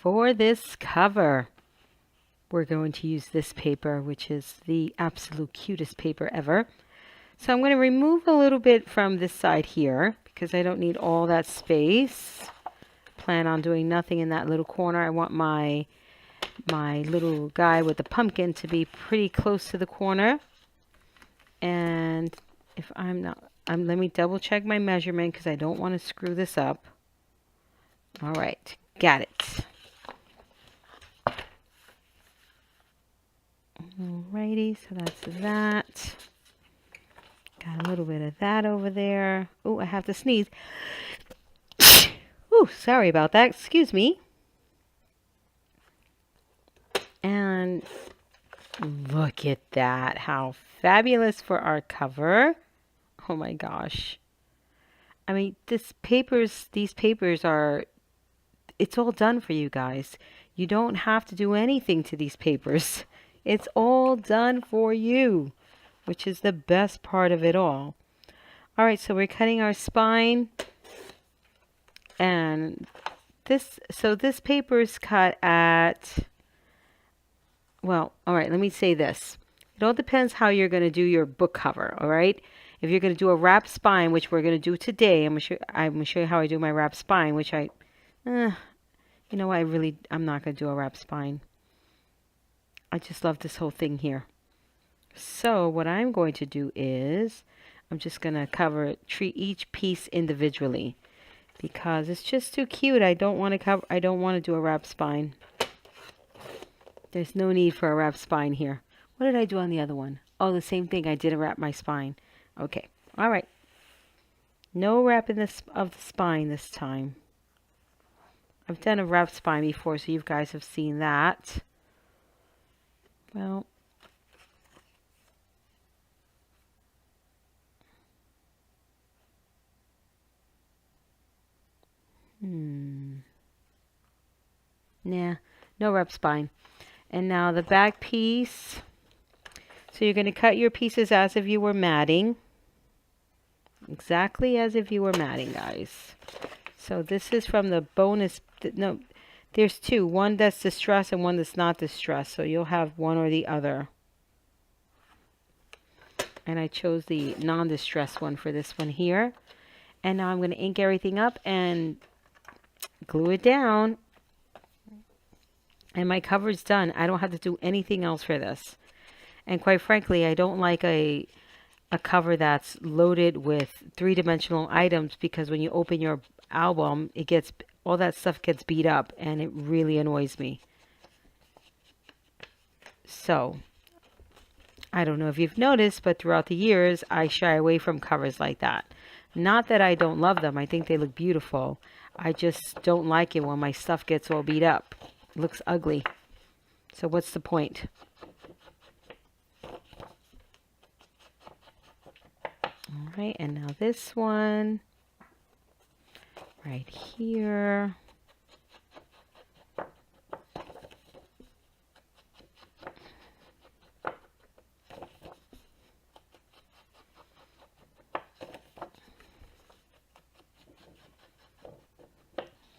For this cover, we're going to use this paper, which is the absolute cutest paper ever. So I'm going to remove a little bit from this side here because I don't need all that space. Plan on doing nothing in that little corner. I want my little guy with the pumpkin to be pretty close to the corner. And if I'm not, let me double check my measurement because I don't want to screw this up. All right, got it. Alrighty, so that's that. Got a little bit of that over there. Oh, I have to sneeze. Ooh, sorry about that. Excuse me. And look at that. How fabulous for our cover. Oh my gosh. I mean, these papers are, it's all done for you guys. You don't have to do anything to these papers. It's all done for you, which is the best part of it all. All right, so we're cutting our spine. And this paper is cut at, well, all right, let me say this. It all depends how you're going to do your book cover, all right? If you're going to do a wrap spine, which we're going to do today, I'm going to show you how I do my wrap spine, which you know what, I'm not going to do a wrap spine. I just love this whole thing here. So what I'm going to do is I'm just going to treat each piece individually because it's just too cute. I don't want to do a wrap spine. There's no need for a wrap spine here. What did I do on the other one? Oh, the same thing. I didn't wrap my spine. Okay. All right. No wrapping of the spine this time. I've done a wrap spine before, so you guys have seen that. Well, nah, no wrap spine. And now the back piece. So you're going to cut your pieces as if you were matting. Exactly as if you were matting, guys. So this is from the bonus. No, there's two. One that's distressed and one that's not distressed. So you'll have one or the other. And I chose the non-distressed one for this one here. And now I'm going to ink everything up and glue it down. And my cover's done. I don't have to do anything else for this. And quite frankly, I don't like a cover that's loaded with three-dimensional items because when you open your album, all that stuff gets beat up and it really annoys me. So, I don't know if you've noticed, but throughout the years, I shy away from covers like that. Not that I don't love them. I think they look beautiful. I just don't like it when my stuff gets all beat up. It looks ugly. So what's the point? All right, and now this one right here.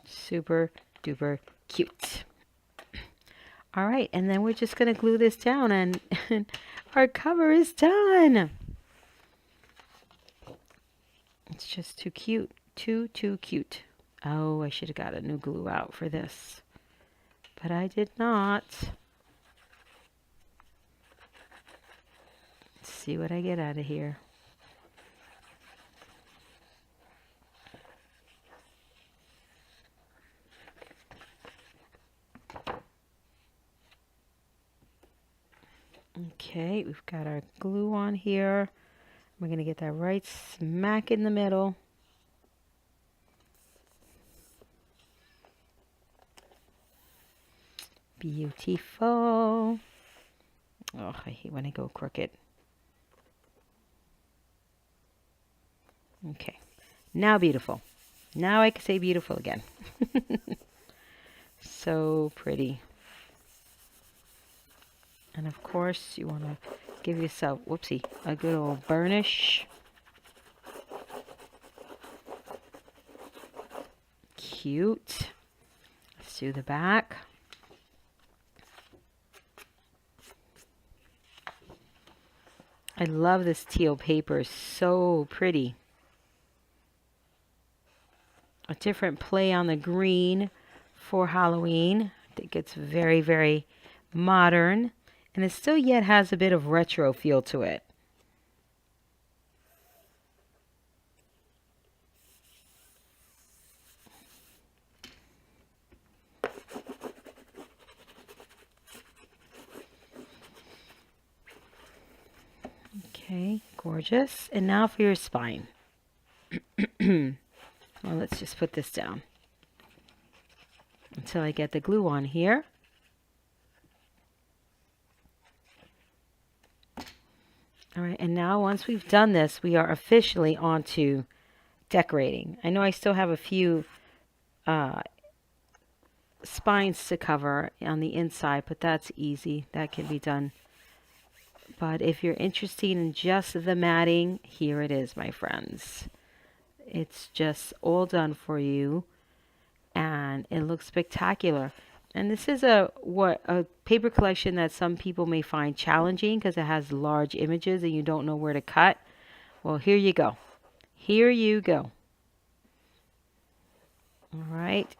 Super duper cute. All right, and then we're just going to glue this down and our cover is done. It's just too cute. Too cute. Oh, I should have got a new glue out for this. But I did not. Let's see what I get out of here. Okay, we've got our glue on here. We're going to get that right smack in the middle. Beautiful. Oh, I hate when I go crooked. Okay, now beautiful. Now I can say beautiful again. So pretty. And of course, you want to give yourself, whoopsie, a good old burnish. Cute. Let's do the back. I love this teal paper. It's so pretty. A different play on the green for Halloween. I think it's very, very modern. And it still yet has a bit of retro feel to it. Okay, gorgeous. And now for your spine. Well, let's just put this down until I get the glue on here. All right, and now once we've done this, we are officially on to decorating. I know I still have a few spines to cover on the inside, but that's easy. That can be done. But if you're interested in just the matting, here it is, my friends. It's just all done for you, and it looks spectacular. And this is a paper collection that some people may find challenging because it has large images and you don't know where to cut. Well, here you go. Here you go. All right.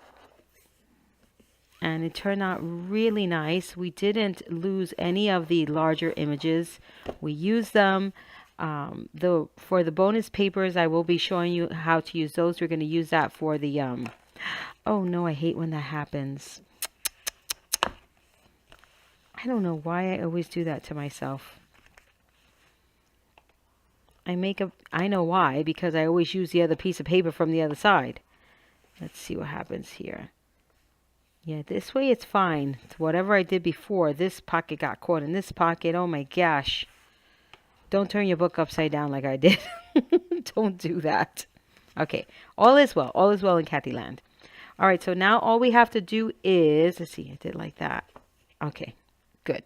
And it turned out really nice. We didn't lose any of the larger images. We used them. For the bonus papers, I will be showing you how to use those. We're going to use that for the, oh no, I hate when that happens. I don't know why I always do that to myself. I know why, because I always use the other piece of paper from the other side. Let's see what happens here. Yeah, this way it's fine. It's whatever I did before. This pocket got caught in this pocket. Oh my gosh. Don't turn your book upside down like I did. Don't do that. Okay, all is well. All is well in Kathyland. All right, so now all we have to do is, let's see, I did like that. Okay, good.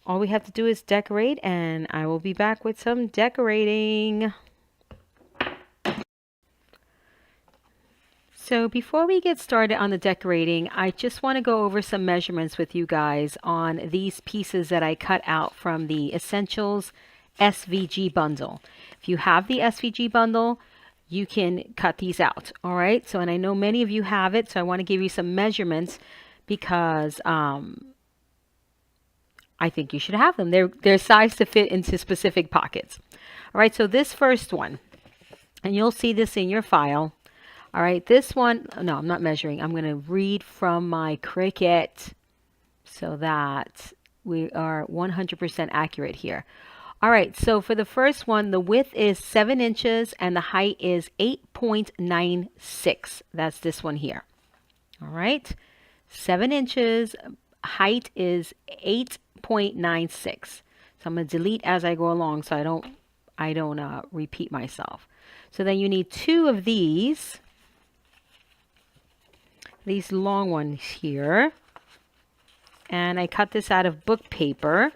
All we have to do is decorate, and I will be back with some decorating. So before we get started on the decorating, I just want to go over some measurements with you guys on these pieces that I cut out from the Essentials SVG bundle. If you have the SVG bundle, you can cut these out. All right. So, and I know many of you have it, so I want to give you some measurements because I think you should have them. They're sized to fit into specific pockets. All right. So this first one, and you'll see this in your file. All right, this one, no, I'm not measuring. I'm going to read from my Cricut so that we are 100% accurate here. All right, so for the first one, the width is 7 inches and the height is 8.96. That's this one here. All right, 7 inches, height is 8.96. So I'm going to delete as I go along so I don't repeat myself. So then you need 2 of these long ones here, and I cut this out of book paper,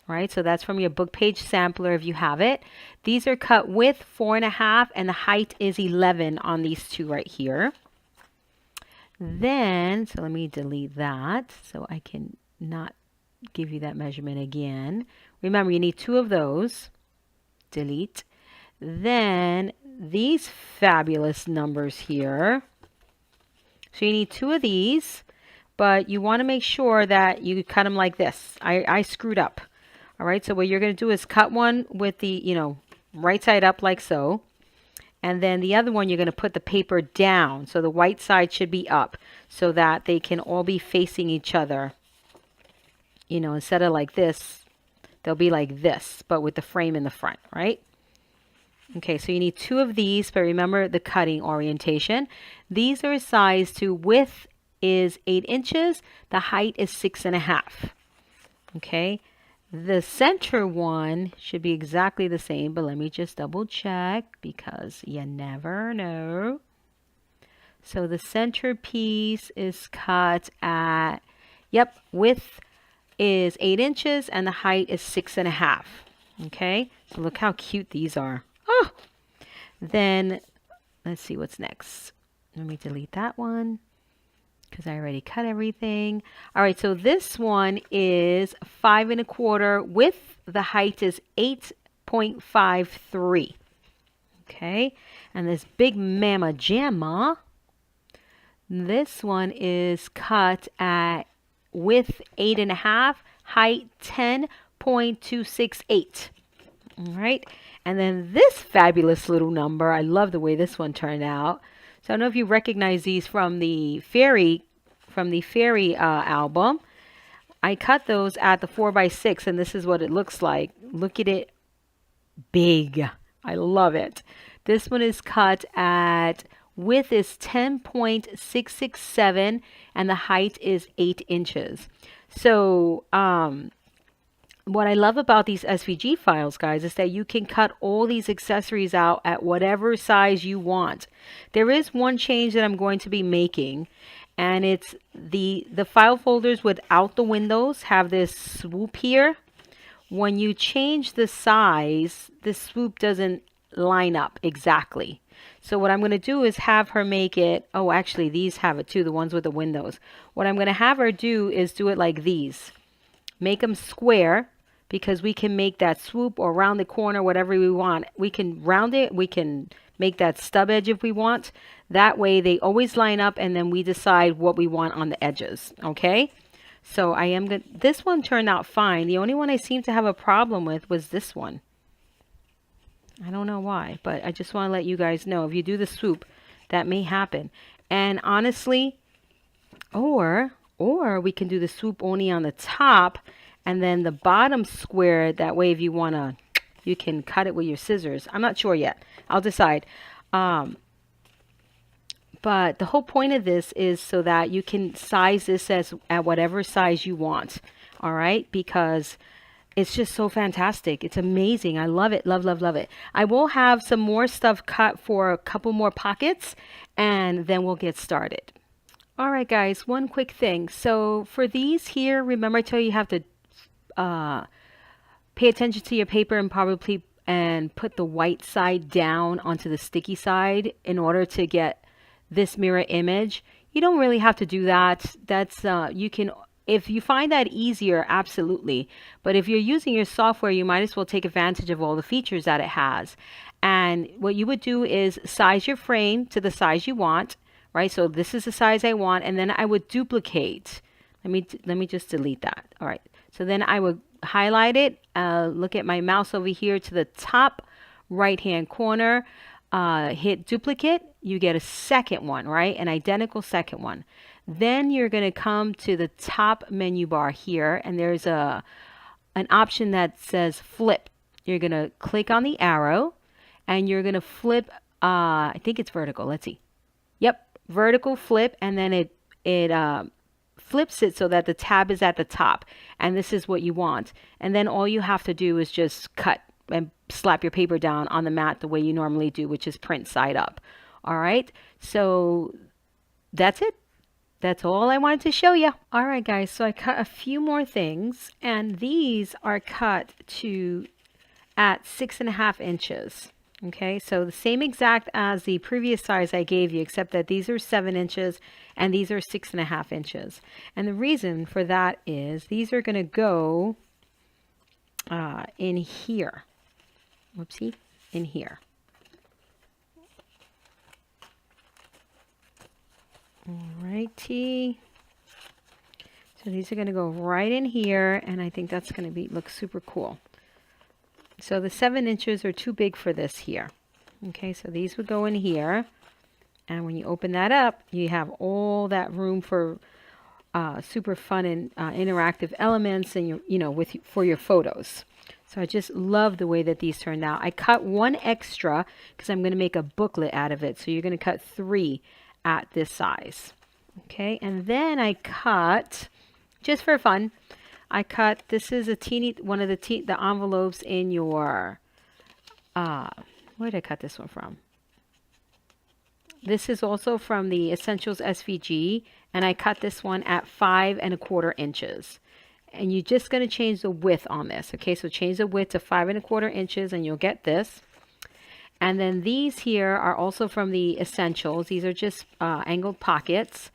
right? So that's from your book page sampler if you have it. These are cut with 4.5 and the height is 11 on these 2 right here. Then, so let me delete that so I can not give you that measurement again. Remember, you need 2 of those. Delete. Then these fabulous numbers here. So you need 2 of these, but you want to make sure that you cut them like this. I screwed up. All right, so what you're going to do is cut one with the, right side up like so. And then the other one, you're going to put the paper down. So the white side should be up so that they can all be facing each other. Instead of like this, they'll be like this, but with the frame in the front, right? Okay, so you need 2 of these, but remember the cutting orientation. These are sized to width is 8 inches. The height is 6.5. Okay, the center one should be exactly the same, but let me just double check because you never know. So the center piece is cut at, width is 8 inches and the height is 6.5. Okay, so look how cute these are. Oh, then let's see what's next. Let me delete that one. because I already cut everything. All right, so this one is 5 1/4 width. The height is 8.53. Okay, and this big mama jamma, this one is cut at width 8.5, height 10.268. All right, and then this fabulous little number, I love the way this one turned out. So I don't know if you recognize these from the fairy album. I cut those at the 4x6, and this is what it looks like. Look at it, big. I love it. This one is cut at width is 10.667 and the height is 8 inches. So what I love about these SVG files, guys, is that you can cut all these accessories out at whatever size you want. There is one change that I'm going to be making, and it's the file folders without the windows have this swoop here. When you change the size, the swoop doesn't line up exactly. So what I'm going to do is have her make it, oh, actually these have it too, the ones with the windows. What I'm going to have her do is do it like these. Make them square, because we can make that swoop or round the corner, whatever we want. We can round it, we can make that stub edge if we want. That way they always line up, and then we decide what we want on the edges, okay? So I am going to, this one turned out fine. The only one I seem to have a problem with was this one. I don't know why, but I just want to let you guys know, if you do the swoop, that may happen. And honestly, or we can do the swoop only on the top, and then the bottom square. That way, if you want to, you can cut it with your scissors. I'm not sure yet. I'll decide. But the whole point of this is so that you can size this as at whatever size you want. All right, because it's just so fantastic. It's amazing. I love it. Love, love, love it. I will have some more stuff cut for a couple more pockets, and then we'll get started. All right, guys, one quick thing. So for these here, remember I told you have to pay attention to your paper and probably put the white side down onto the sticky side in order to get this mirror image. You don't really have to do that. That's you can, if you find that easier, absolutely. But if you're using your software, you might as well take advantage of all the features that it has. And what you would do is size your frame to the size you want, right? So this is the size I want, and then I would duplicate. Let me just delete that. All right. So then I would highlight it, look at my mouse over here to the top right hand corner, hit duplicate, you get a second one, right? An identical second one. Then you're going to come to the top menu bar here, and there's an option that says flip. You're going to click on the arrow, and you're going to flip, I think it's vertical. Let's see. Yep, vertical flip, and then it flips it so that the tab is at the top, and this is what you want. And then all you have to do is just cut and slap your paper down on the mat the way you normally do, which is print side up. All right, so that's it. That's all I wanted to show you. All right, guys, so I cut a few more things, and these are cut at 6.5 inches. Okay, so the same exact as the previous size I gave you, except that these are 7 inches and these are 6.5 inches. And the reason for that is these are going to go in here. Whoopsie, in here. Alrighty. So these are going to go right in here, and I think that's going to look super cool. So the 7 inches are too big for this here. Okay, so these would go in here. And when you open that up, you have all that room for super fun and interactive elements, and for your photos. So I just love the way that these turned out. I cut one extra because I'm going to make a booklet out of it. So you're going to cut 3 at this size. Okay, and then I cut, just for fun, I cut, this is one of the envelopes in your, where did I cut this one from? This is also from the Essentials SVG, and I cut this one at 5 1/4 inches. And you're just going to change the width on this. Okay, so change the width to 5 1/4 inches, and you'll get this. And then these here are also from the Essentials. These are just angled pockets.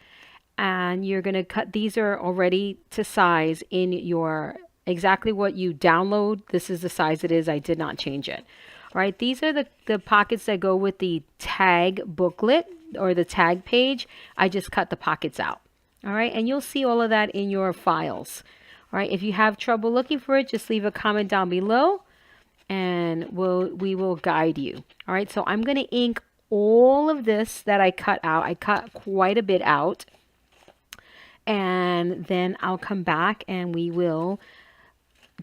And you're going to cut, these are already to size in your, exactly what you download. This is the size it is. I did not change it. All right, these are the pockets that go with the tag booklet or the tag page. I just cut the pockets out. All right, and you'll see all of that in your files. All right, if you have trouble looking for it, just leave a comment down below and we will guide you. All right, so I'm going to ink all of this that I cut out. I cut quite a bit out. And then I'll come back and we will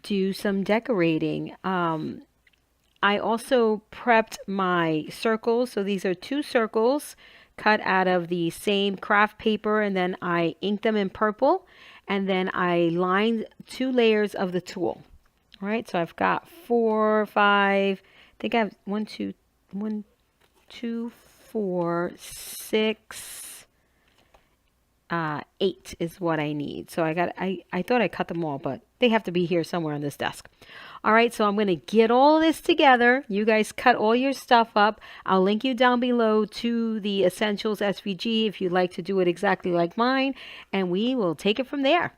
do some decorating. I also prepped my circles. So these are 2 circles cut out of the same craft paper, and then I inked them in purple, and then I lined 2 layers of the tulle. All right, so I've got 4, 5, I think I have 1, 2, 4, 6, 8 is what I need. So I thought I cut them all, but they have to be here somewhere on this desk. All right, so I'm going to get all this together. You guys cut all your stuff up. I'll link you down below to the Essentials SVG if you'd like to do it exactly like mine, and we will take it from there.